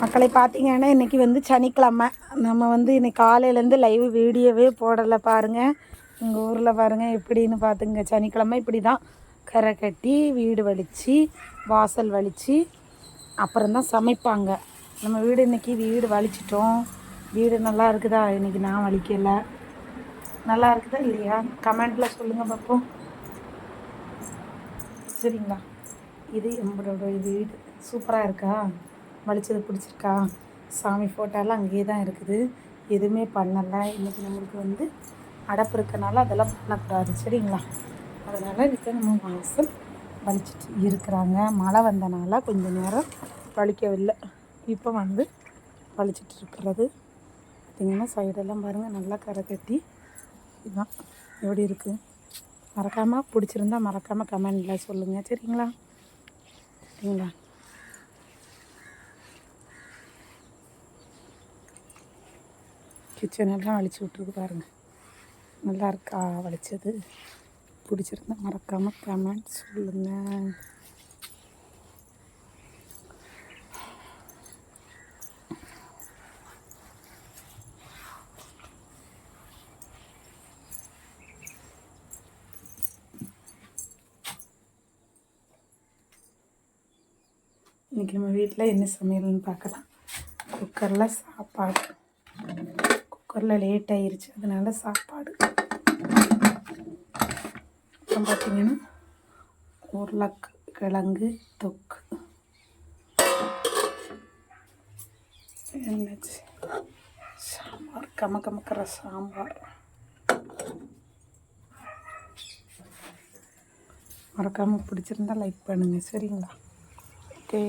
மக்களை பார்த்தீங்கன்னா இன்றைக்கி வந்து சனிக்கிழமை. நம்ம வந்து இன்றைக்கி காலையிலேருந்து லைவ் வீடியோவே போடலை பாருங்கள். எங்கள் ஊரில் பாருங்கள் எப்படின்னு பார்த்துங்க. சனிக்கிழமை இப்படி தான் கரை கட்டி வீடு வலித்து வாசல் வலித்து அப்புறம்தான் சமைப்பாங்க. நம்ம வீடு இன்றைக்கி வீடு வலிச்சிட்டோம். வீடு நல்லா இருக்குதா? இன்றைக்கி நான் வலிக்கலை. நல்லா இருக்குதா இல்லையா கமெண்டில் சொல்லுங்கள் பார்ப்போம். சரிங்களா? இது நம்மளோட வீடு சூப்பராக இருக்கா? வலிச்சது பிடிச்சிருக்கா? சாமி ஃபோட்டோலாம் அங்கேயே தான் இருக்குது. எதுவுமே பண்ணலை. இன்றைக்கி நம்மளுக்கு வந்து அடப்பு இருக்கனால அதெல்லாம் பண்ணக்கூடாது. சரிங்களா? அதனால் இன்றைக்கி நம்ம வாசல் வலிச்சிட்டு இருக்கிறாங்க. மழை வந்தனால கொஞ்சம் நேரம் வலிக்கவில்லை. இப்போ வந்து வலிச்சிட்டு இருக்கிறது பார்த்திங்கன்னா சைடெல்லாம் பாருங்கள் நல்லா கரை கட்டி. இதுதான் எப்படி இருக்குது. மறக்காமல் பிடிச்சிருந்தா மறக்காமல் கமெண்டில் சொல்லுங்கள். சரிங்களா? சரிங்களா? கிச்சனெல்லாம் வலிச்சு விட்ருக்கு பாருங்கள். நல்லா இருக்கா வலிச்சது? பிடிச்சிருந்தா மறக்காமல் கமெண்ட் சொல்லுங்கள். இன்றைக்கி நம்ம வீட்டில் என்ன சமையல்னு பார்க்கலாம். குக்கரில் சாப்பாடு. குக்கரில் லேட் ஆயிடுச்சு, அதனால சாப்பாடு. அப்புறம் பார்த்திங்கன்னா உருளைக்கிழங்கு தொக்கு. என்னாச்சு? சாம்பார், கமக்கிற சாம்பார். மறக்காமல் பிடிச்சிருந்தா லைக் பண்ணுங்கள். சரிங்களா? ஓகே.